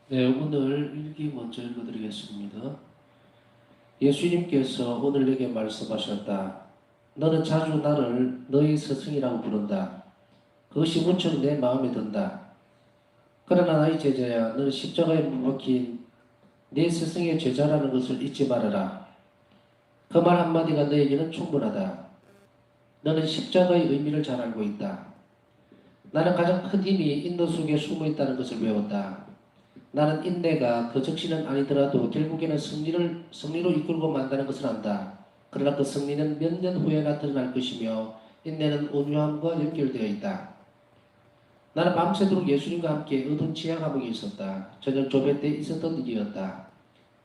네, 오늘 일기 먼저 읽어드리겠습니다. 예수님께서 오늘 내게 말씀하셨다. 너는 자주 나를 너희 스승이라고 부른다. 그것이 무척 내 마음에 든다. 그러나 나의 제자야, 너는 십자가에 못 박힌 내 스승의 제자라는 것을 잊지 말아라. 그 말 한마디가 너에게는 충분하다. 너는 십자가의 의미를 잘 알고 있다. 나는 가장 큰 힘이 인도 속에 숨어 있다는 것을 배웠다. 나는 인내가 그 적시는 아니더라도 결국에는 승리로 이끌고 만다는 것을 안다. 그러나 그 승리는 몇 년 후에 나타날 것이며 인내는 온유함과 연결되어 있다. 나는 밤새도록 예수님과 함께 어두운 지하 감옥에 있었다. 저녁 조배 때 있었던 일이었다.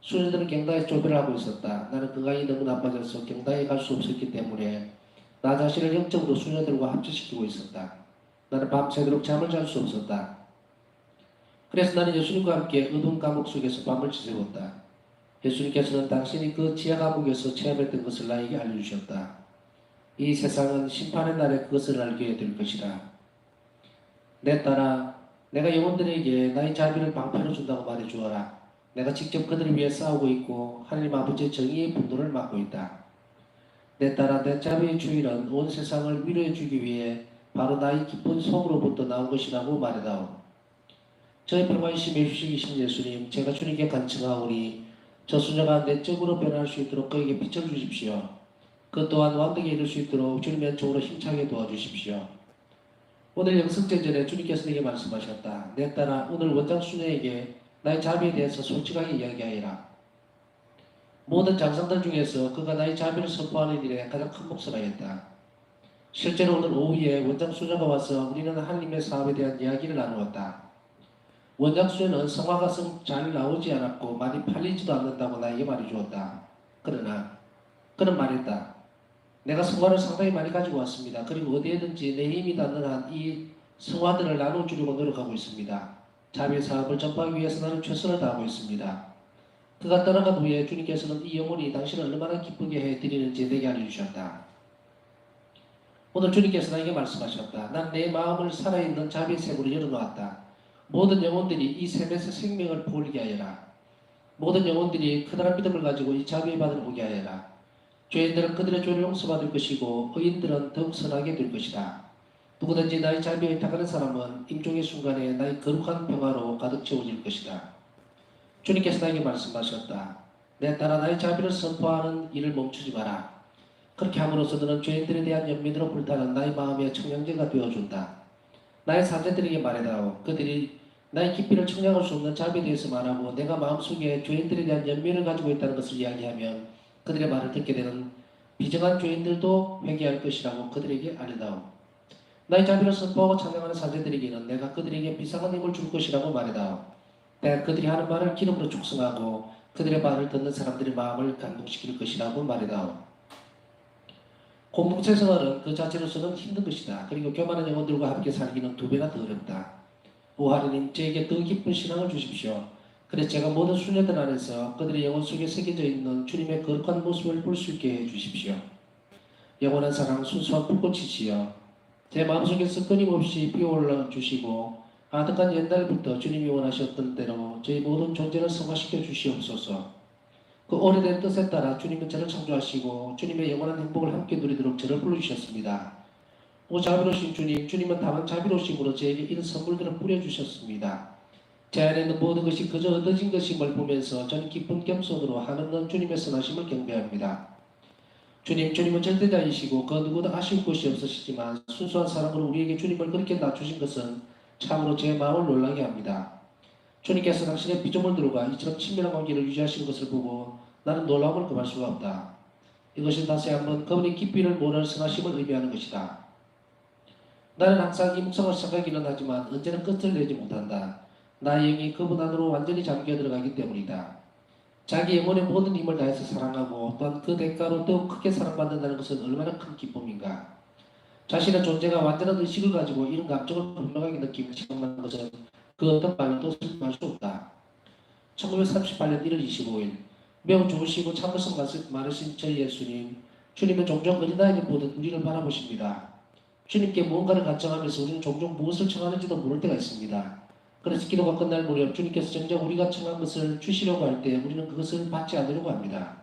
수녀들은 갱다에 조배를 하고 있었다. 나는 그 강이 너무 나빠져서 갱다에 갈 수 없었기 때문에 나 자신을 영적으로 수녀들과 합체시키고 있었다. 나는 밤새도록 잠을 잘 수 없었다. 그래서 나는 예수님과 함께 어두운 감옥 속에서 밤을 지새웠다. 예수님께서는 당신이 그 지하 감옥에서 체험했던 것을 나에게 알려주셨다. 이 세상은 심판의 날에 그것을 알게 될 것이다. 내 딸아, 내가 영혼들에게 나의 자비를 방패로 준다고 말해주어라. 내가 직접 그들을 위해 싸우고 있고 하나님 아버지의 정의의 분노를 막고 있다. 내 딸아, 내 자비의 주인은 온 세상을 위로해 주기 위해 바로 나의 기쁜 속으로부터 나온 것이라고 말해다오. 저희 평화의 심의 휴식이신 예수님, 제가 주님께 간청하오니 저 수녀가 내적으로 변할 수 있도록 그에게 빛을 주십시오. 그 또한 완벽에 이를 수 있도록 주님의 쪽으로 힘차게 도와주십시오. 오늘 영성전 전에 주님께서 내게 말씀하셨다. 내 딸아, 오늘 원장 수녀에게 나의 자비에 대해서 솔직하게 이야기하여라. 모든 장상들 중에서 그가 나의 자비를 선포하는 일에 가장 큰 몫을 하였다. 실제로 오늘 오후에 원장 수녀가 와서 우리는 하나님의 사업에 대한 이야기를 나누었다. 원장 수녀는 성화가 잘 나오지 않았고 많이 팔리지도 않는다고 나에게 말해주었다. 그러나 그는 말했다. 내가 성화를 상당히 많이 가지고 왔습니다. 그리고 어디에든지 내 힘이 닿는 한 이 성화들을 나눠주려고 노력하고 있습니다. 자비의 사업을 전파하기 위해서 나는 최선을 다하고 있습니다. 그가 떠나간 후에 주님께서는 이 영혼이 당신을 얼마나 기쁘게 해드리는지 내게 알려주셨다. 오늘 주님께서 나에게 말씀하셨다. 난 내 마음을 살아있는 자비의 샘으로 열어놓았다. 모든 영혼들이 이 샘에서 생명을 부을게 하여라. 모든 영혼들이 크다란 믿음을 가지고 이 자비의 바다를 보게 하여라. 죄인들은 그들의 죄를 용서받을 것이고 의인들은 더욱 선하게 될 것이다. 누구든지 나의 자비에 타가는 사람은 임종의 순간에 나의 거룩한 평화로 가득 채워질 것이다. 주님께서 나에게 말씀하셨다. 내 딸아, 나의 자비를 선포하는 일을 멈추지 마라. 그렇게 함으로써 너는 죄인들에 대한 연민으로 불타는 나의 마음의 청량제가 되어준다. 나의 사제들에게 말해다오. 그들이 나의 깊이를 청량할 수 없는 자비에 대해서 말하고 내가 마음속에 죄인들에 대한 연민을 가지고 있다는 것을 이야기하면 그들의 말을 듣게 되는 비정한 죄인들도 회개할 것이라고 그들에게 알려다오. 나의 자비를 선포하고 찬양하는 사제들에게는 내가 그들에게 비상한 힘을 줄 것이라고 말해다오. 내가 그들이 하는 말을 기름으로 축성하고 그들의 말을 듣는 사람들의 마음을 감동시킬 것이라고 말해다오. 공동체 생활은 그 자체로서는 힘든 것이다. 그리고 교만한 영혼들과 함께 살기는 두 배나 더 어렵다. 오 하느님, 저에게 더 깊은 신앙을 주십시오. 그래서 제가 모든 수녀들 안에서 그들의 영혼 속에 새겨져 있는 주님의 거룩한 모습을 볼 수 있게 해주십시오. 영원한 사랑, 순수한 불꽃이지요. 제 마음속에서 끊임없이 피어올라 주시고 아득한 옛날부터 주님이 원하셨던 대로 저희 모든 존재를 성화시켜 주시옵소서. 그 오래된 뜻에 따라 주님은 저를 창조하시고 주님의 영원한 행복을 함께 누리도록 저를 불러주셨습니다. 오 자비로우신 주님, 주님은 다만 자비로우심으로 저에게 이런 선물들을 뿌려주셨습니다. 제 안에 있는 모든 것이 그저 얻어진 것임을 보면서 저는 기쁜 겸손으로 하나님 주님의 선하심을 경배합니다. 주님은 절대자이시고 그 누구도 아쉬울 것이 없으시지만 순수한 사랑으로 우리에게 주님을 그렇게 낮추신 것은 참으로 제 마음을 놀라게 합니다. 주님께서 당신의 피조물들과 이처럼 친밀한 관계를 유지하시는 것을 보고 나는 놀라움을 금할 수가 없다. 이것은 다시 한번 그분의 깊이를 모르는 선하심을 의미하는 것이다. 나는 항상 이 묵상을 시작하기는 하지만 언제나 끝을 내지 못한다. 나의 영이 그분 안으로 완전히 잠겨 들어가기 때문이다. 자기 영혼의 모든 힘을 다해서 사랑하고 또한 그 대가로 더욱 크게 사랑받는다는 것은 얼마나 큰 기쁨인가. 자신의 존재가 완전한 의식을 가지고 이런 감정을 분명하게 느끼며 체험하는 것은 그 어떤 말로도 설명할 수 없다. 1938년 1월 25일 매우 좋으시고 참을성 많으신 저희 예수님, 주님은 종종 어린아이를 보듯 우리를 바라보십니다. 주님께 무언가를 간청하면서 우리는 종종 무엇을 청하는지도 모를 때가 있습니다. 그래서 기도가 끝날 무렵 주님께서 정작 우리가 청한 것을 주시려고 할 때 우리는 그것을 받지 않으려고 합니다.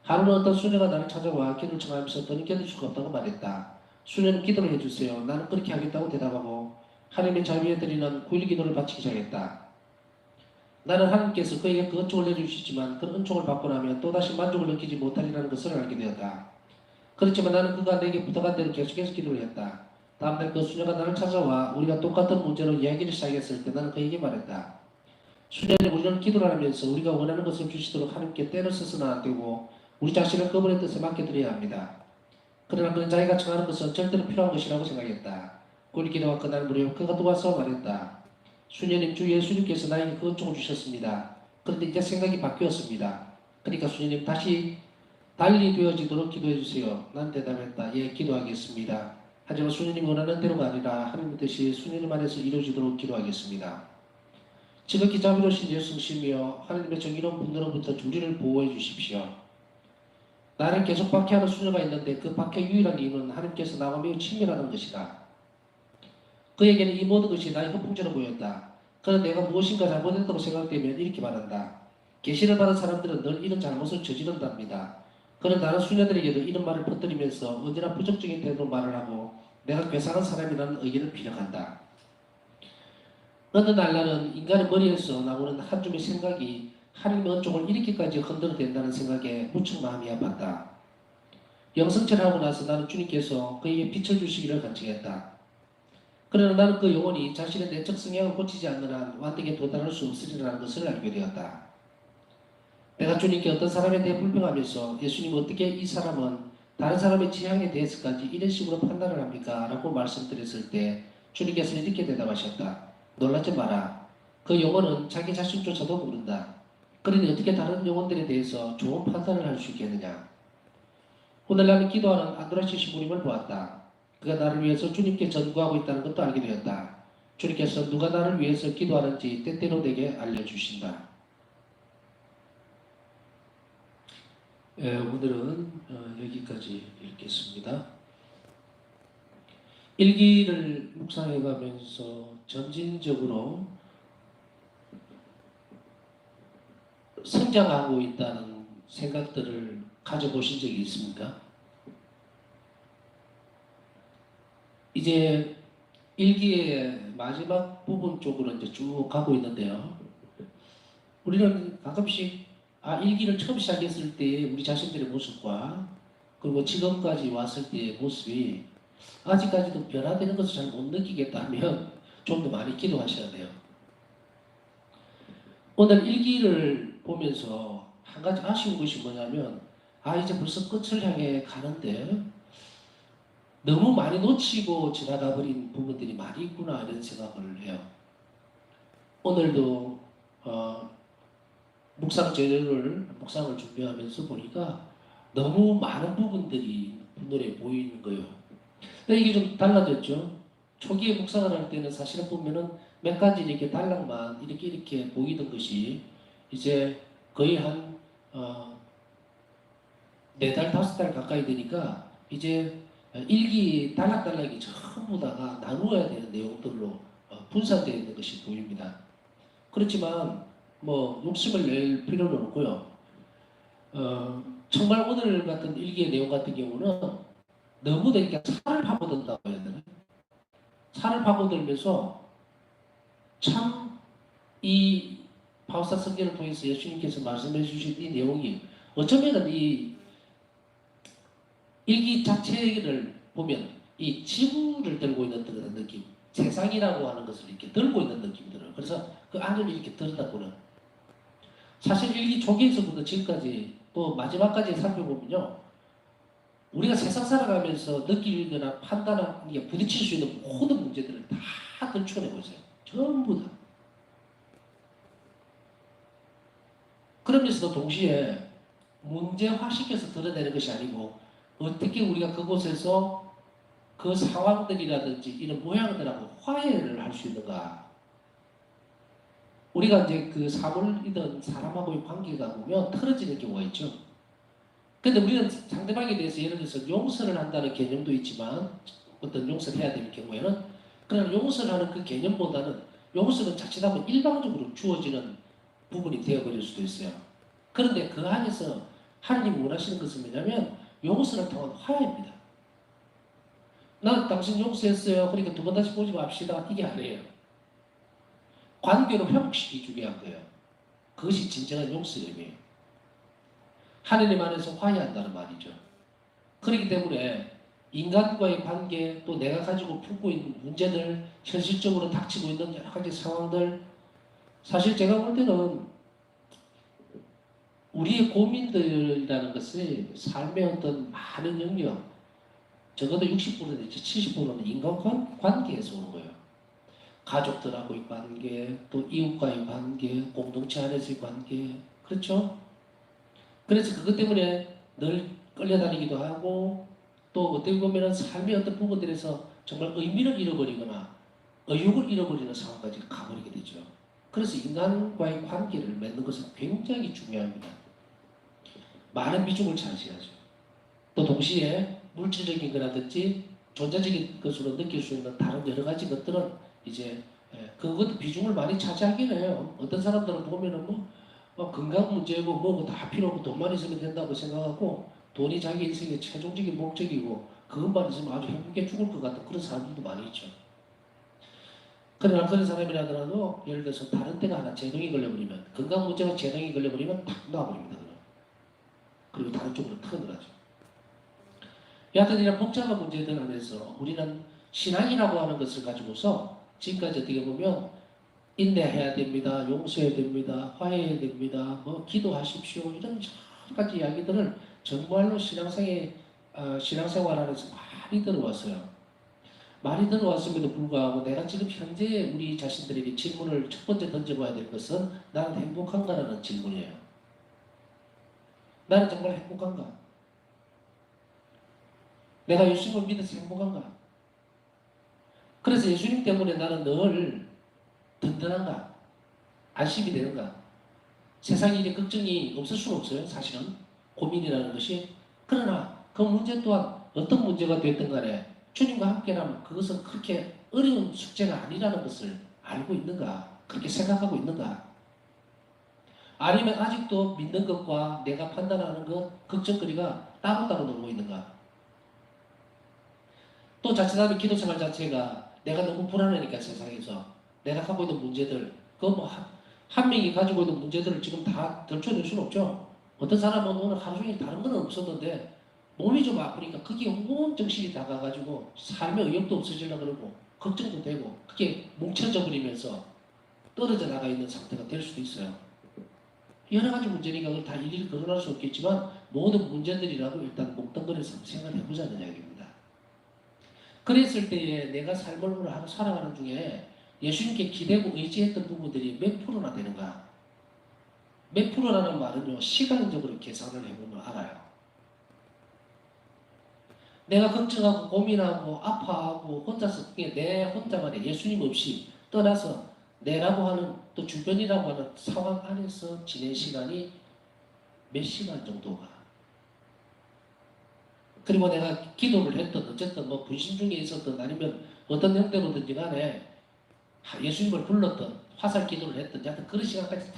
하루는 어떤 수녀가 나를 찾아와 기도를 청하면서 더는 견딜 수가 없다고 말했다. 수녀는 기도를 해주세요. 나는 그렇게 하겠다고 대답하고 하나님의 자비에 드리는 9일 기도를 바치기 시작했다. 나는 하나님께서 그에게 그 은총을 내주시지만 그 은총을 받고 나면 또다시 만족을 느끼지 못하리라는 것을 알게 되었다. 그렇지만 나는 그가 내게 부탁한 대로 계속해서 기도를 했다. 다음날 그 수녀가 나를 찾아와 우리가 똑같은 문제로 이야기를 시작했을 때 나는 그에게 말했다. 수녀는 우리는 기도를 하면서 우리가 원하는 것을 주시도록 하나님께 때를 써서는 안 되고 우리 자신을 그분의 뜻에 맡겨드려야 합니다. 그러나 그는 자기가 청하는 것은 절대로 필요한 것이라고 생각했다. 꿀 기도가 끝날 무렵 그가 또 와서 말했다. 수녀님, 주 예수님께서 나에게 그 은총을 주셨습니다. 그런데 이제 생각이 바뀌었습니다. 그러니까 수녀님 다시 달리 되어지도록 기도해 주세요. 난 대답했다. 예, 기도하겠습니다. 하지만 수녀님 원하는 대로가 아니라 하나님의 뜻이 수녀님 안에서 이루어지도록 기도하겠습니다. 지극히 자비로우신 예수님이여 하나님의 정의로운 분들로부터 우리를 보호해 주십시오. 나를 계속 박해하는 수녀가 있는데 그 박해 유일한 이유는 하나님께서 나와 매우 친밀하는 것이다. 그에게는 이 모든 것이 나의 허풍처럼 보였다. 그는 내가 무엇인가 잘못했다고 생각되면 이렇게 말한다. 계시를 받은 사람들은 늘 이런 잘못을 저지른답니다. 그는 다른 수녀들에게도 이런 말을 퍼뜨리면서 언제나 부정적인 태도로 말을 하고 내가 괴상한 사람이라는 의견을 피력한다. 어느 날 나는 인간의 머리에서 나오는 한 줌의 생각이 하나님의 은총을 이렇게까지 흔들어댄다는 생각에 무척 마음이 아팠다. 영성체를 하고 나서 나는 주님께서 그에게 빛을 주시기를 간청했다. 그러나 나는 그 영혼이 자신의 내적 성향을 고치지 않는 한 완벽에 도달할 수 없으리라는 것을 알게 되었다. 내가 주님께 어떤 사람에 대해 불평하면서 예수님 어떻게 이 사람은 다른 사람의 취향에 대해서까지 이런 식으로 판단을 합니까? 라고 말씀드렸을 때 주님께서 이렇게 대답하셨다. 놀라지 마라. 그 영혼은 자기 자신조차도 모른다. 그러니 어떻게 다른 영혼들에 대해서 좋은 판단을 할 수 있겠느냐? 오늘 나는 기도하는 안드라시 신부님을 보았다. 그가 나를 위해서 주님께 전구하고 있다는 것도 알게 되었다. 주님께서 누가 나를 위해서 기도하는지 때때로 내게 알려주신다. 오늘은 여기까지 읽겠습니다. 일기를 묵상해가면서 점진적으로 성장하고 있다는 생각들을 가져보신 적이 있습니까? 이제 일기의 마지막 부분 쪽으로 이제 쭉 가고 있는데요. 우리는 가끔씩 일기를 처음 시작했을 때 우리 자신들의 모습과 그리고 지금까지 왔을 때의 모습이 아직까지도 변화되는 것을 잘 못 느끼겠다면 좀 더 많이 기도하셔야 돼요. 오늘 일기를 보면서 한 가지 아쉬운 것이 뭐냐면 이제 벌써 끝을 향해 가는데 너무 많이 놓치고 지나가 버린 부분들이 많이 있구나 이런 생각을 해요. 오늘도 묵상을 준비하면서 보니까 너무 많은 부분들이 눈에 보이는 거예요. 근데 이게 좀 달라졌죠. 초기에 묵상을 할 때는 사실은 보면은 몇 가지 이렇게 단락만 이렇게 보이던 것이 이제 거의 한 4달, 5달 가까이 되니까 이제 일기 단락단락이 전부 다가 나누어야 되는 내용들로 분산되어 있는 것이 보입니다. 그렇지만 뭐 욕심을 낼 필요는 없고요. 정말 오늘 같은 일기의 내용 같은 경우는 너무 되니까 살을 파고든다고 해야 되나? 살을 파고들면서 참 이 바우사 성경을 통해서 예수님께서 말씀해 주신 이 내용이 어쩌면 이 일기 자체를 보면 이 지구를 들고 있는 듯한 느낌, 세상이라고 하는 것을 이렇게 들고 있는 느낌이 들어요. 그래서 그 안을 이렇게 들여다보는. 사실 일기 초기에서부터 지금까지 또 마지막까지 살펴보면요. 우리가 세상 살아가면서 느끼거나 판단하는 부딪힐 수 있는 모든 문제들을 다 들춰내고 있어요. 전부 다. 그러면서도 동시에 문제화시켜서 드러내는 것이 아니고 어떻게 우리가 그곳에서 그 상황들이라든지 이런 모양들하고 화해를 할 수 있는가. 우리가 이제 그 사물이든 사람하고의 관계가 보면 틀어지는 경우가 있죠. 근데 우리는 상대방에 대해서 예를 들어서 용서를 한다는 개념도 있지만 어떤 용서를 해야 되는 경우에는 그냥 용서를 하는 그 개념보다는 요것은 자칫하면 일방적으로 주어지는 부분이 되어버릴 수도 있어요. 그런데 그 안에서 하나님이 원하시는 것은 뭐냐면 요것을 통한 화해입니다. 나는 당신 용서했어요. 그러니까 두 번 다시 보지 맙시다. 이게 아니에요. 관계로 회복시키기 중요한 거예요. 그것이 진정한 용서의 의미예요. 하나님 안에서 화해한다는 말이죠. 그렇기 때문에 인간과의 관계, 또 내가 가지고 품고 있는 문제들, 현실적으로 닥치고 있는 여러 가지 상황들, 사실 제가 볼 때는 우리의 고민들이라는 것이 삶의 어떤 많은 영역, 적어도 60% 내지 70%는 인간관계에서 오는 거예요. 가족들하고의 관계, 또 이웃과의 관계, 공동체 안에서의 관계, 그렇죠? 그래서 그것 때문에 늘 끌려다니기도 하고, 또 어떻게 보면 삶의 어떤 부분들에서 정말 의미를 잃어버리거나 의욕을 잃어버리는 상황까지 가버리게 되죠. 그래서 인간과의 관계를 맺는 것은 굉장히 중요합니다. 많은 비중을 차지하죠. 또 동시에 물질적인 거라든지 존재적인 것으로 느낄 수 있는 다른 여러 가지 것들은 이제 그것도 비중을 많이 차지하긴 해요. 어떤 사람들은 보면은 건강 문제고 뭐고 다 필요 없고 돈만 있으면 된다고 생각하고 돈이 자기 인생의 최종적인 목적이고 그것만 있으면 아주 행복해 죽을 것 같은 그런 사람들도 많이 있죠. 그러나 그런 사람이라 하더라도 예를 들어서 다른 데가 하나 제동이 걸려버리면 건강 문제가 제동이 걸려버리면 탁 놔버립니다. 그리고 다른 쪽으로 턴을 하죠. 여하튼 이런 복잡한 문제들 안에서 우리는 신앙이라고 하는 것을 가지고서 지금까지 어떻게 보면 인내해야 됩니다. 용서해야 됩니다. 화해해야 됩니다. 기도하십시오. 이런 여러 가지 이야기들을 정말로 신앙생활 안에서 많이 들어왔어요. 많이 들어왔음에도 불구하고 내가 지금 현재 우리 자신들에게 질문을 첫 번째 던져봐야 될 것은 나는 행복한가라는 질문이에요. 나는 정말 행복한가? 내가 예수님을 믿어서 행복한가? 그래서 예수님 때문에 나는 늘 든든한가? 안심이 되는가? 세상에 이제 걱정이 없을 수는 없어요. 사실은 고민이라는 것이. 그러나 그 문제 또한 어떤 문제가 됐든 간에 주님과 함께라면 그것은 그렇게 어려운 숙제가 아니라는 것을 알고 있는가? 그렇게 생각하고 있는가? 아니면 아직도 믿는 것과 내가 판단하는 것, 걱정거리가 따로따로 놀고 있는가? 또 자칫하면 기도 생활 자체가 내가 너무 불안하니까 세상에서 내가 갖고 있는 문제들, 한 명이 가지고 있는 문제들을 지금 다 덜쳐낼 수는 없죠. 어떤 사람은 오늘 하루 종일 다른 건 없었는데 몸이 좀 아프니까 그게 온 정신이 다가가지고 삶의 의욕도 없어지려고 그러고 걱정도 되고 그게 뭉쳐져 버리면서 떨어져 나가 있는 상태가 될 수도 있어요. 여러 가지 문제니까 그걸 다 일일이 거론할 수 없겠지만 모든 문제들이라도 일단 묵덩거려서 생각해 보자는 이야기입니다. 그랬을 때에 내가 삶을 하루 살아가는 중에 예수님께 기대고 의지했던 부분들이 몇 프로나 되는가? 몇 프로라는 말은요, 시간적으로 계산을 해보면 알아요. 내가 걱정하고 고민하고 아파하고 혼자서 내 혼자만의 예수님 없이 떠나서 내라고 하는 또 주변이라고 하는 상황 안에서 지낸 시간이 몇 시간 정도가. 그리고 내가 기도를 했던 어쨌든 분신 중에 있었던 아니면 어떤 형태로든지 간에 예수님을 불렀던 화살 기도를 했던 하여튼 그런 시간까지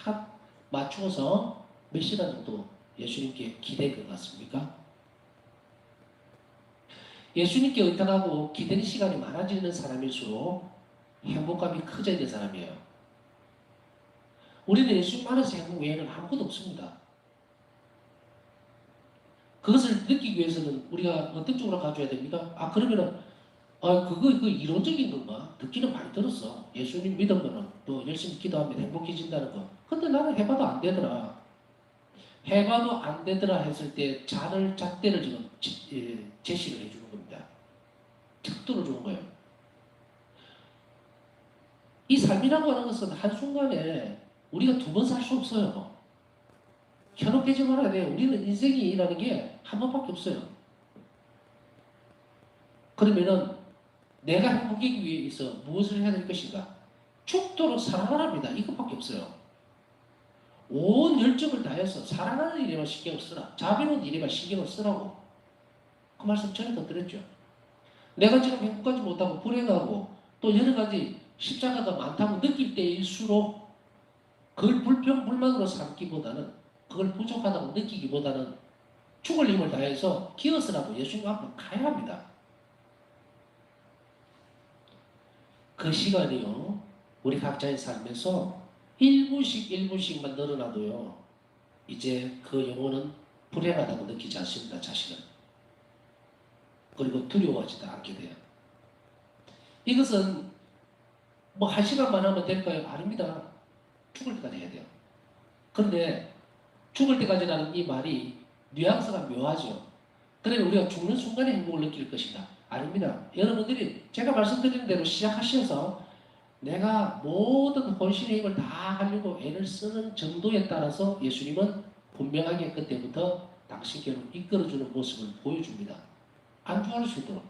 다 맞추어서 몇 시간 정도 예수님께 기댈 것 같습니까? 예수님께 의탁하고 기대는 시간이 많아지는 사람일수록 행복감이 커져야 사람이에요. 우리는 예수님 안에서 행복 외에는 아무것도 없습니다. 그것을 느끼기 위해서는 우리가 어떤 쪽으로 가져야 됩니까? 그러면은 그거 이론적인 건가? 듣기는 많이 들었어. 예수님 믿으면은 또 열심히 기도하면 행복해진다는 거. 근데 나는 해봐도 안 되더라. 해봐도 안 되더라 했을 때 잣대를 지금 제시를 해주는 겁니다. 툭 들어주는 거예요. 이 삶이라고 하는 것은 한순간에 우리가 두 번 살 수 없어요. 현혹되지 말아야 돼요. 우리는 인생이라는 게 한 번밖에 없어요. 그러면은 내가 행복하기 위해서 무엇을 해야 될 것인가? 죽도록 사랑하랍니다. 이것밖에 없어요. 온 열정을 다해서 사랑하는 일에만 신경을 쓰라. 자비로운 일에만 신경을 쓰라고. 그 말씀 전에 더 드렸죠. 내가 지금 행복하지 못하고 불행하고 또 여러 가지 십자가가 많다고 느낄 때일수록 그걸 불평불만으로 삼기보다는, 그걸 부족하다고 느끼기보다는 죽을 힘을 다해서 기어서라도 예수님 앞으로 가야 합니다. 그 시간이요, 우리 각자의 삶에서 1분씩 1분씩만 늘어나도요, 이제 그 영혼은 불행하다고 느끼지 않습니다, 자신은. 그리고 두려워하지도 않게 돼요. 이것은 뭐 한 시간만 하면 될까요? 아닙니다. 죽을 때까지 해야 돼요. 그런데 죽을 때까지라는 이 말이 뉘앙스가 묘하죠. 그러면 우리가 죽는 순간에 행복을 느낄 것이다. 아닙니다. 여러분들이 제가 말씀드린 대로 시작하셔서 내가 모든 혼신의 힘을 다 하려고 애를 쓰는 정도에 따라서 예수님은 분명하게 그때부터 당신께로 이끌어주는 모습을 보여줍니다. 안주할 수 있도록.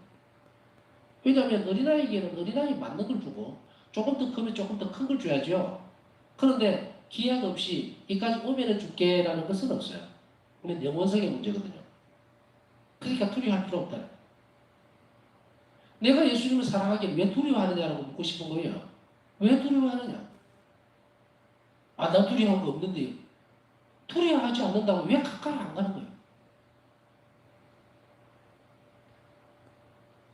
왜냐하면 어린아이에게는 어린아이 맞는 걸 주고 조금 더 크면 조금 더 큰 걸 줘야죠. 그런데 기약 없이 이까지 오면은 줄게라는 것은 없어요. 이건 영원성의 문제거든요. 그러니까 두려워할 필요 없다. 내가 예수님을 사랑하기에 왜 두려워하느냐라고 묻고 싶은 거예요. 왜 두려워하느냐? 아, 나 두려워한 거 없는데요. 두려워하지 않는다고 왜 가까이 안 가는 거예요?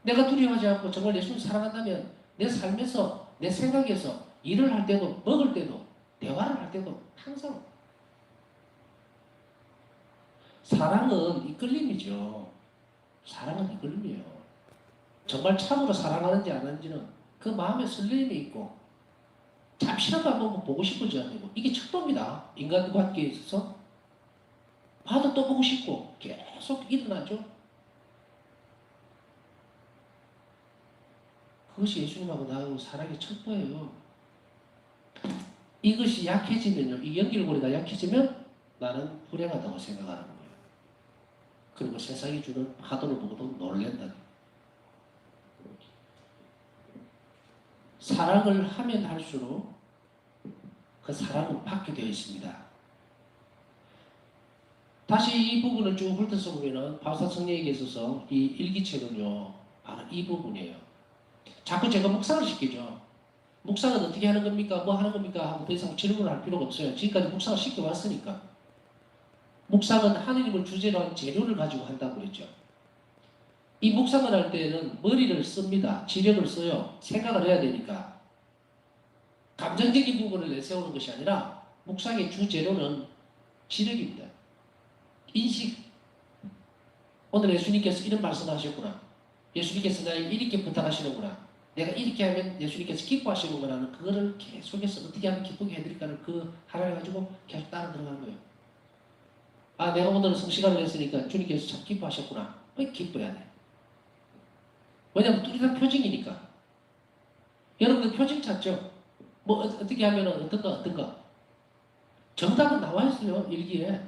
내가 두려워하지 않고 정말 예수님을 사랑한다면 내 삶에서, 내 생각에서 일을 할 때도, 먹을 때도, 대화를 할 때도 항상 사랑은 이끌림이죠. 사랑은 이끌림이에요. 정말 참으로 사랑하는지 안 하는지는 그 마음에 설렘이 있고 잠시라도 한번 보고 싶어지 않고 이게 척도입니다. 인간관계에 있어서 봐도 또 보고 싶고 계속 일어나죠. 그것이 예수님하고 나하고 사랑의 척도예요. 이것이 약해지면요, 이 연결고리가 약해지면 나는 불행하다고 생각하는 거예요. 그리고 세상이 주는 파도를 보고도 놀란다. 사랑을 하면 할수록 그 사랑은 받게 되어 있습니다. 다시 이 부분을 쭉 훑어서 보면은 바울사 성령에게 있어서 이 일기책은요, 바로 이 부분이에요. 자꾸 제가 묵상을 시키죠. 묵상은 어떻게 하는 겁니까? 뭐 하는 겁니까? 하고 더 이상 질문을 할 필요가 없어요. 지금까지 묵상을 시켜왔으니까. 묵상은 하느님을 주제로 한 재료를 가지고 한다고 그랬죠. 이 묵상을 할 때는 머리를 씁니다. 지력을 써요. 생각을 해야 되니까. 감정적인 부분을 내세우는 것이 아니라 묵상의 주재료는 지력입니다. 인식. 오늘 예수님께서 이런 말씀하셨구나. 예수님께서 나에게 이렇게 부탁하시는구나. 내가 이렇게 하면 예수님께서 기뻐하시는구나. 그거를 계속해서 어떻게 하면 기쁘게 해드릴까를 그 하나를 가지고 계속 따라 들어가는 거예요. 아, 내가 오늘 성시간을 했으니까 주님께서 참 기뻐하셨구나. 왜 기뻐해야 돼? 왜냐면 뚜렷한 표징이니까. 여러분들 표징 찾죠? 뭐 어떻게 하면 어떤 거. 정답은 나와 있어요. 일기에.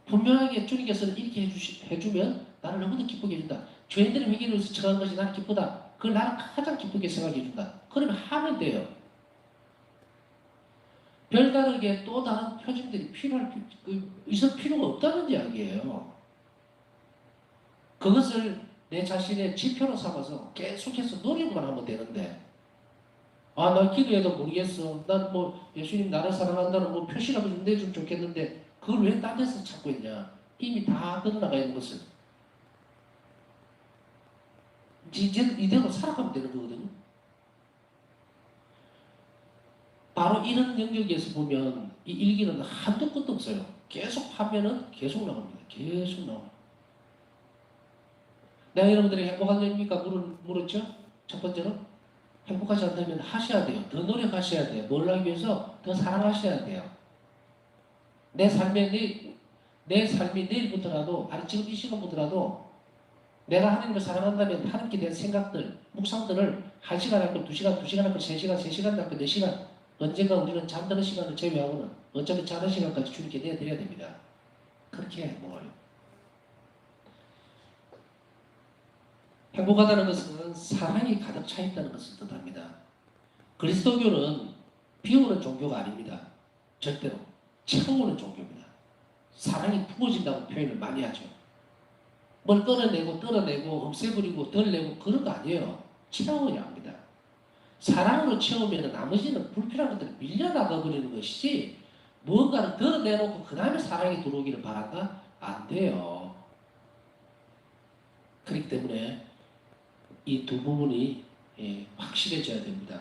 분명하게 주님께서는 이렇게 해주면 나를 너무도 기쁘게 해준다. 죄인들의 회개를 위해서 처한 것이 나는 기쁘다. 그걸 나는 가장 기쁘게 생각해 준다. 그러면 하면 돼요. 별다르게 또 다른 표징들이 있을 필요가 없다는 이야기예요. 그것을 내 자신의 지표로 삼아서 계속해서 노력만 하면 되는데, 아, 나 기도해도 모르겠어. 난 뭐 예수님 나를 사랑한다는 뭐 표시라도 좀 내주면 좋겠는데 그걸 왜 딴 데서 찾고 있냐? 이미 다 끝나가 있는 것을 이대로 살아가면 되는 거거든요. 바로 이런 영역에서 보면 이 일기는 한도 끝도 없어요. 계속 하면은 계속 나옵니다. 계속 나옵니다. 내가 여러분들이 행복한 점입니까? 물었죠? 첫 번째로 행복하지 않다면 하셔야 돼요. 더 노력하셔야 돼요. 뭘 하기 위해서 더 사랑하셔야 돼요. 내 삶이 내일부터라도, 아니 지금 이 시간부터라도 내가 하나님을 사랑한다면 하나님께 대한 생각들, 묵상들을 1시간 할 거, 2시간, 2시간 할 거, 3시간, 3시간 할 거, 4시간, 언젠가 우리는 잠드는 시간을 제외하고는 어차피 자는 시간까지 주님께 내드려야 됩니다. 그렇게 행복해요. 행복하다는 것은 사랑이 가득 차 있다는 것을 뜻합니다. 그리스도교는 비우는 종교가 아닙니다. 절대로. 채우는 종교입니다. 사랑이 부어진다고 표현을 많이 하죠. 뭘 끌어내고, 떨어내고, 없애버리고, 덜 내고, 그런 거 아니에요. 채워야 합니다. 사랑으로 채우면 나머지는 불필요한 것들이 밀려나가 버리는 것이지 무언가를 드러내놓고 그 다음에 사랑이 들어오기를 바란다? 안 돼요. 그렇기 때문에 이 두 부분이 확실해져야 됩니다.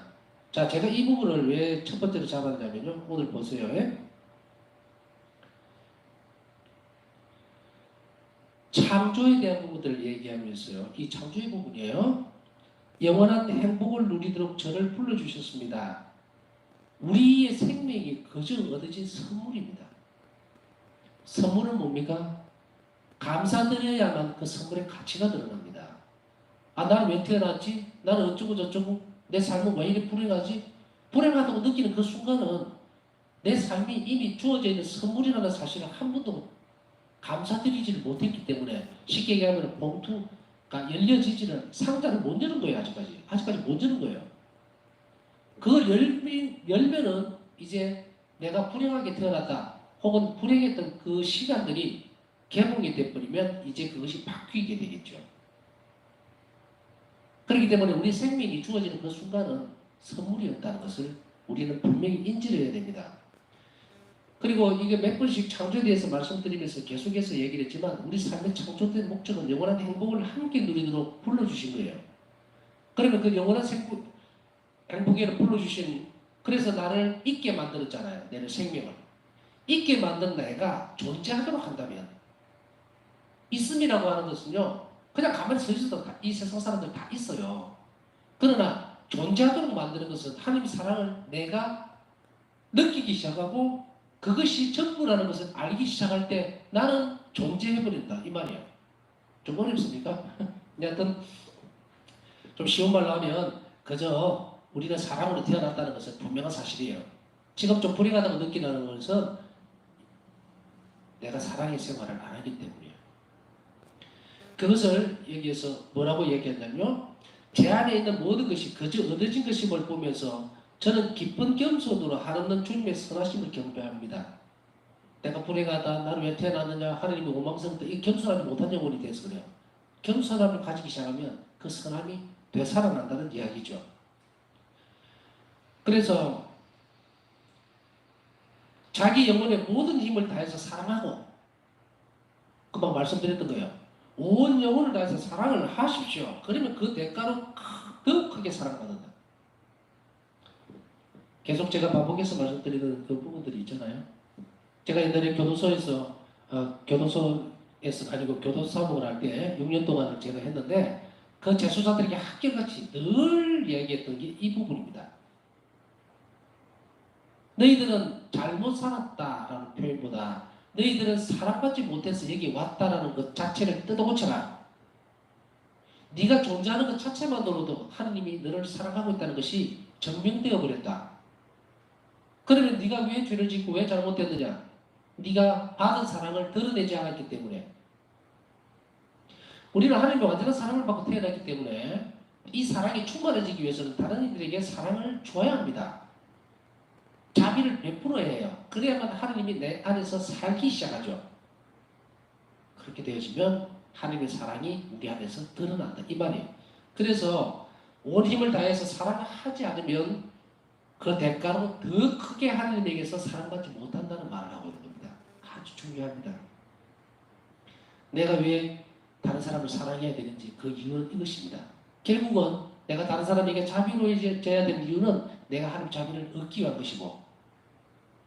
자, 제가 이 부분을 왜 첫 번째로 잡았냐면요. 오늘 보세요. 창조에 대한 부분들을 얘기하면서요. 이 창조의 부분이에요. 영원한 행복을 누리도록 저를 불러주셨습니다. 우리의 생명이 그저 얻어진 선물입니다. 선물은 뭡니까? 감사드려야만 그 선물의 가치가 드러납니다. 아, 나는 왜 태어났지? 나는 어쩌고 저쩌고 내 삶은 왜 이렇게 불행하지? 불행하다고 느끼는 그 순간은 내 삶이 이미 주어져 있는 선물이라는 사실을 한 번도 감사드리지를 못했기 때문에 쉽게 얘기하면 봉투가 열려지지는 상자를 못 여는 거예요. 아직까지 못 여는 거예요. 그걸 열면은 이제 내가 불행하게 태어났다 혹은 불행했던 그 시간들이 개봉이 돼버리면 이제 그것이 바뀌게 되겠죠. 그렇기 때문에 우리 생명이 주어지는 그 순간은 선물이었다는 것을 우리는 분명히 인지를 해야 됩니다. 그리고 이게 몇 번씩 창조에 대해서 말씀드리면서 계속해서 얘기를 했지만 우리 삶의 창조된 목적은 영원한 행복을 함께 누리도록 불러주신 거예요. 그러면 그 영원한 행복에를 불러주신 그래서 나를 있게 만들었잖아요. 내 생명을. 있게 만든 내가 존재하도록 한다면 있음이라고 하는 것은요. 그냥 가만히 서 있어도 이 세상 사람들 다 있어요. 그러나 존재하도록 만드는 것은 하나님의 사랑을 내가 느끼기 시작하고 그것이 전부라는 것을 알기 시작할 때 나는 존재해버린다. 이 말이에요. 좀 어렵습니까? 여하튼 좀 쉬운 말로 하면 그저 우리는 사랑으로 태어났다는 것은 분명한 사실이에요. 지금 좀 불행하다고 느끼는 것은 내가 사랑의 생활을 안 하기 때문이에요. 그것을 여기에서 뭐라고 얘기했냐면 제 안에 있는 모든 것이 그저 얻어진 것임을 보면서 저는 깊은 겸손으로 하나님 주님의 선하심을 경배합니다. 내가 불행하다, 나는 왜 태어났느냐, 하나님의 원망스럽다, 이 겸손하지 못한 영혼이 돼서 그래요. 겸손함을 가지기 시작하면 그 선함이 되살아난다는 이야기죠. 그래서 자기 영혼의 모든 힘을 다해서 사랑하고 금방 말씀드렸던 거예요. 온 영혼을 다해서 사랑을 하십시오. 그러면 그 대가로 더 크게 사랑받는다. 계속 제가 반복해서 말씀드리는 그 부분들이 있잖아요. 제가 옛날에 교도소에서 가지고 교도소 사목을 할 때 6년 동안을 제가 했는데 그 재수자들에게 한결같이 늘 얘기했던 게 이 부분입니다. 너희들은 잘못 살았다라는 표현보다 너희들은 사랑받지 못해서 여기 왔다라는 것 자체를 뜯어고쳐라. 네가 존재하는 것 자체만으로도 하나님이 너를 사랑하고 있다는 것이 증명되어 버렸다. 그러면 네가 왜 죄를 짓고 왜 잘못됐느냐? 네가 받은 사랑을 드러내지 않았기 때문에. 우리는 하나님의 완전한 사랑을 받고 태어났기 때문에 이 사랑이 충만해지기 위해서는 다른 이들에게 사랑을 줘야 합니다. 자비를 베풀어야 해요. 그래야만 하나님이 내 안에서 살기 시작하죠. 그렇게 되어지면 하나님의 사랑이 우리 안에서 드러난다. 이 말이에요. 그래서 온 힘을 다해서 사랑하지 않으면 그 대가로 더 크게 하나님에게서 사랑받지 못한다는 말을 하고 있는 겁니다. 아주 중요합니다. 내가 왜 다른 사람을 사랑해야 되는지 그 이유는 이것입니다. 결국은 내가 다른 사람에게 자비로워져야 되는 이유는 내가 하나님 자비를 얻기 위한 것이고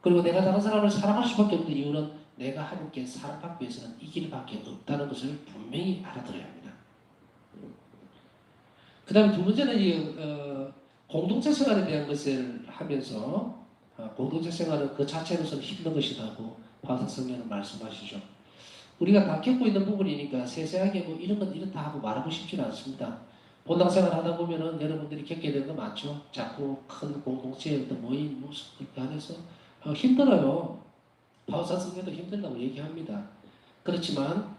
그리고 내가 다른 사람을 사랑할 수밖에 없는 이유는 내가 하나님께 사랑받기 위해서는 이 길밖에 없다는 것을 분명히 알아들어야 합니다. 그 다음에 두 번째는 공동체 생활에 대한 것을 하면서 공동체 생활은 그 자체로서는 힘든 것이라고 바울사 성령은 말씀하시죠. 우리가 다 겪고 있는 부분이니까 세세하게 뭐 이런 건 이렇다 하고 말하고 싶지는 않습니다. 본당 생활 하다 보면은 여러분들이 겪게 되는 거 많죠. 자꾸 큰 공동체의 어떤 모임 모습 그렇게 안에서 힘들어요. 바울사 성령도 힘들다고 얘기합니다. 그렇지만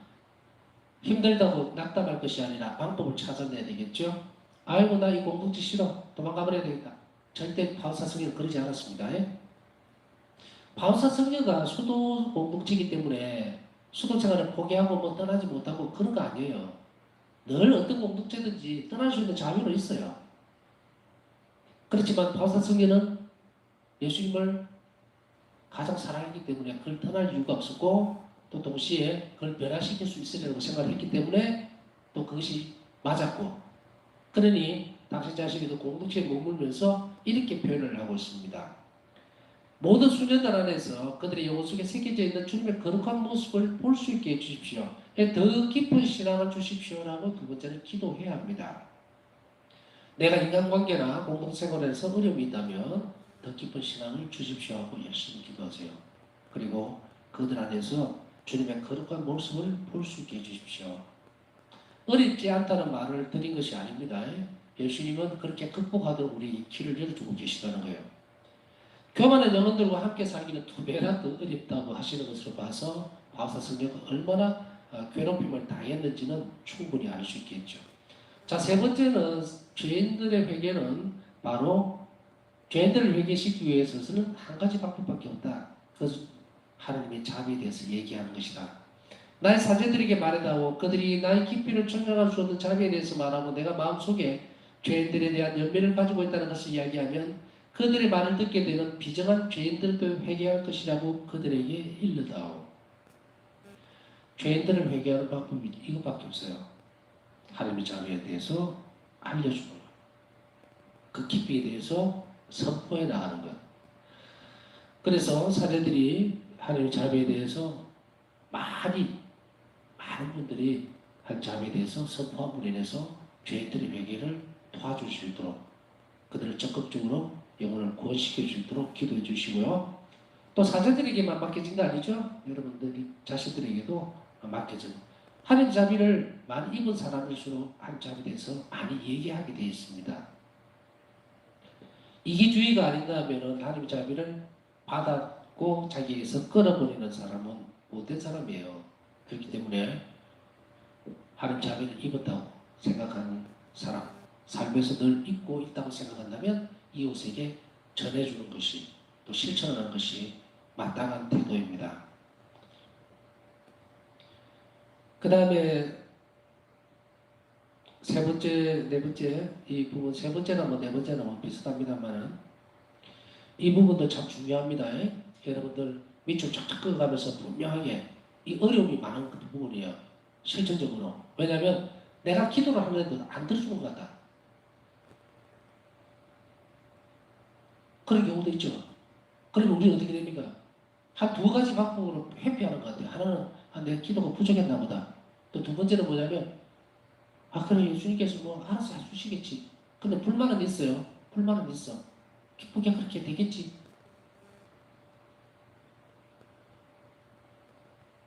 힘들다고 낙담할 것이 아니라 방법을 찾아내야 되겠죠. 아이고 나 이 공동체 싫어 도망가버려야 되겠다. 절대 바울사 성령은 그러지 않았습니다. 바울사 성령가 수도 공동체이기 때문에 수도 생활을 포기하고 뭐 떠나지 못하고 그런 거 아니에요. 늘 어떤 공동체든지 떠날 수 있는 자유는 있어요. 그렇지만 바오사 성녀는 예수님을 가장 사랑했기 때문에 그걸 떠날 이유가 없었고 또 동시에 그걸 변화시킬 수 있으리라고 생각을 했기 때문에 또 그것이 맞았고 그러니 당신 자신에도 공동체에 머물면서 이렇게 표현을 하고 있습니다. 모든 수녀들 안에서 그들의 영혼 속에 새겨져 있는 주님의 거룩한 모습을 볼 수 있게 해주십시오. 더 깊은 신앙을 주십시오라고 두 번째는 기도해야 합니다. 내가 인간관계나 공동생활에서 어려움이 있다면 더 깊은 신앙을 주십시오 하고 열심히 기도하세요. 그리고 그들 안에서 주님의 거룩한 모습을 볼 수 있게 해주십시오. 어렵지 않다는 말을 드린 것이 아닙니다. 예수님은 그렇게 극복하도록 우리 길을 열어주고 계시다는 거예요. 교만한 영혼들과 함께 살기는 두 배나 더 어렵다고 하시는 것으로 봐서 바오사 성녀가 얼마나 괴롭힘을 당했는지는 충분히 알 수 있겠죠. 자, 세 번째는 죄인들의 회개는 바로 죄인들을 회개시키기 위해서는 한 가지 방법밖에 없다. 그것은 하나님의 자비에 대해서 얘기하는 것이다. 나의 사제들에게 말해다오. 그들이 나의 깊이를 청량할 수 없는 자비에 대해서 말하고 내가 마음속에 죄인들에 대한 연민을 가지고 있다는 것을 이야기하면 그들의 말을 듣게 되는 비정한 죄인들도 회개할 것이라고 그들에게 일러다오. 죄인들을 회개하는 방법이 이것밖에 없어요. 하나님의 자비에 대해서 알려주는 것. 그 깊이에 대해서 선포해 나가는 것. 그래서 사제들이 하나님의 자비에 대해서 많은 분들이 한 자비에 대해서 선포함으로 인해서 죄인들의 회개를 도와줄 수 있도록 그들을 적극적으로 영혼을 구원시킬 수 있도록 기도해 주시고요. 또 사제들에게만 맡겨진 거 아니죠? 여러분들이 자신들에게도 맡겨진 하나님 자비를 많이 입은 사람일수록 하나님 자비에 대해서 많이 얘기하게 되어 있습니다. 이기주의가 아닌가 하면 하나님 자비를 받았고 자기에서 끌어버리는 사람은 못된 사람이에요. 그렇기 때문에 하나님 자비를 입었다고 생각하는 사람, 삶에서 늘 입고 있다고 생각한다면 이웃에게 전해주는 것이 또 실천하는 것이 마땅한 태도입니다. 그 다음에 세 번째, 네 번째 이 부분 세 번째나 네 번째나 비슷합니다만은 이 부분도 참 중요합니다. 여러분들 밑줄 쫙쫙 그어가면서 분명하게 이 어려움이 많은 그 부분이에요. 실천적으로. 왜냐하면 내가 기도를 하는데도 안 들어주는 것 같다. 그런 경우도 있죠. 그러면 우리는 어떻게 됩니까? 한 두 가지 방법으로 회피하는 것 같아요. 하나는 내 기도가 부족했나 보다. 또 두 번째는 뭐냐면 그래 예수님께서 뭐 알아서 해주시겠지. 근데 불만은 있어요. 불만은 있어. 기쁘게 그렇게 되겠지.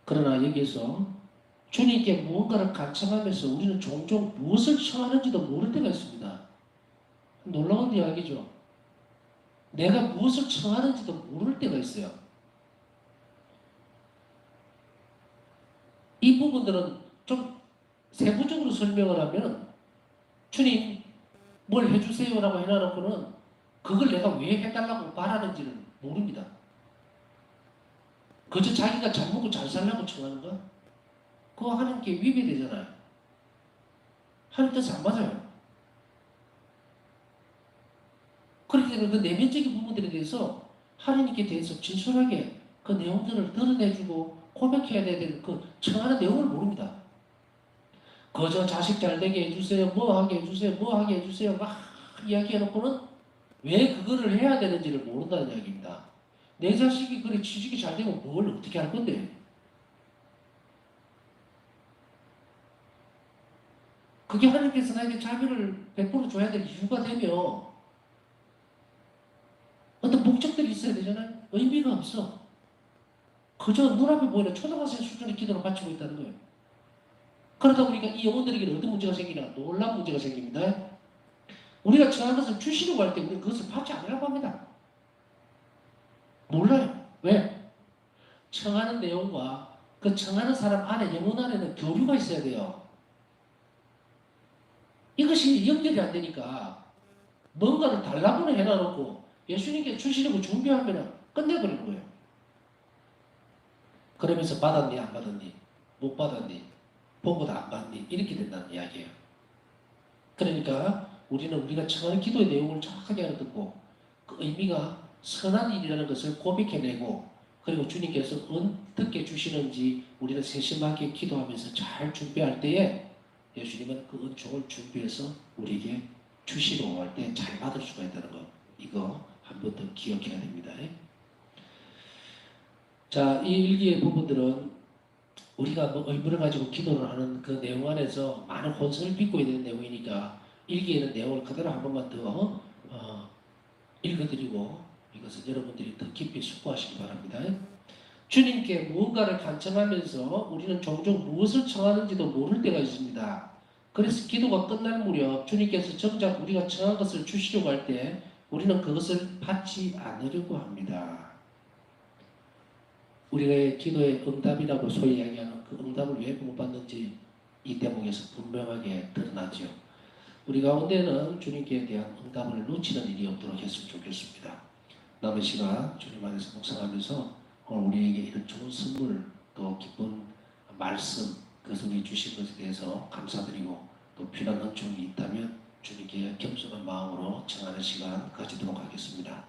그러나 여기서 주님께 무언가를 간청하면서 우리는 종종 무엇을 청하는지도 모를 때가 있습니다. 놀라운 이야기죠. 내가 무엇을 청하는지도 모를 때가 있어요. 이 부분들은 좀 세부적으로 설명을 하면 주님 뭘 해주세요라고 해놔놓고는 그걸 내가 왜 해달라고 바라는지는 모릅니다. 그저 자기가 잘 먹고 잘 살려고 청하는 거? 그거 하나님께 위배되잖아요. 하나님 뜻이 안 맞아요. 그렇기 때문에 그 내면적인 부분들에 대해서 하나님께 대해서 진솔하게 그 내용들을 드러내주고 고백해야 되는 그 청하는 내용을 모릅니다. 그저 자식 잘 되게 해주세요. 뭐 하게 해주세요. 뭐 하게 해주세요. 막 이야기해놓고는 왜 그거를 해야 되는지를 모른다는 이야기입니다. 내 자식이 그래 취직이 잘 되면 뭘 어떻게 할 건데? 그게 하나님께서 나에게 자비를 베풀어 줘야 될 이유가 되며 어떤 목적들이 있어야 되잖아요. 의미가 없어. 그저 눈앞에 보이는 초등학생 수준의 기도를 바치고 있다는 거예요. 그러다 보니까 이 영혼들에게는 어떤 문제가 생기나? 놀라운 문제가 생깁니다. 우리가 청한 것을 주시려고 할 때 우리는 그것을 받지 않으려고 합니다. 몰라요. 왜? 청하는 내용과 그 청하는 사람 안에 영혼 안에는 교류가 있어야 돼요. 이것이 연결이 안 되니까 뭔가를 달라고는 해놔놓고 예수님께 주시려고 준비하면 끝내버리는 거예요. 그러면서 받았니 안 받았니 못 받았니 보고도 안 받니 이렇게 된다는 이야기예요. 그러니까 우리는 우리가 청하는 기도의 내용을 정확하게 알아듣고 그 의미가 선한 일이라는 것을 고백해내고 그리고 주님께서 어떻게 주시는지 우리는 세심하게 기도하면서 잘 준비할 때에 예수님은 그 은총을 준비해서 우리에게 주시고 할 때 잘 받을 수가 있다는 거 이거 한 번 더 기억해야 됩니다. 자, 이 일기의 부분들은 우리가 뭐 의무를 가지고 기도를 하는 그 내용 안에서 많은 혼선을 빚고 있는 내용이니까 일기에는 내용을 그대로 한 번만 더 읽어드리고 이것은 여러분들이 더 깊이 숙고하시기 바랍니다. 주님께 무언가를 간청하면서 우리는 종종 무엇을 청하는지도 모를 때가 있습니다. 그래서 기도가 끝날 무렵 주님께서 정작 우리가 청한 것을 주시려고 할 때 우리는 그것을 받지 않으려고 합니다. 우리의 기도의 응답이라고 소위 이야기하는 그 응답을 왜 못 받는지 이 대목에서 분명하게 드러나죠. 우리 가운데는 주님께 대한 응답을 놓치는 일이 없도록 했으면 좋겠습니다. 남은 시간 주님 안에서 묵상하면서 오늘 우리에게 이런 좋은 선물 또 기쁜 말씀 그것을 우리 주신 것에 대해서 감사드리고 또 필요한 은총이 있다면 주님께 겸손한 마음으로 청하는 시간 가지도록 하겠습니다.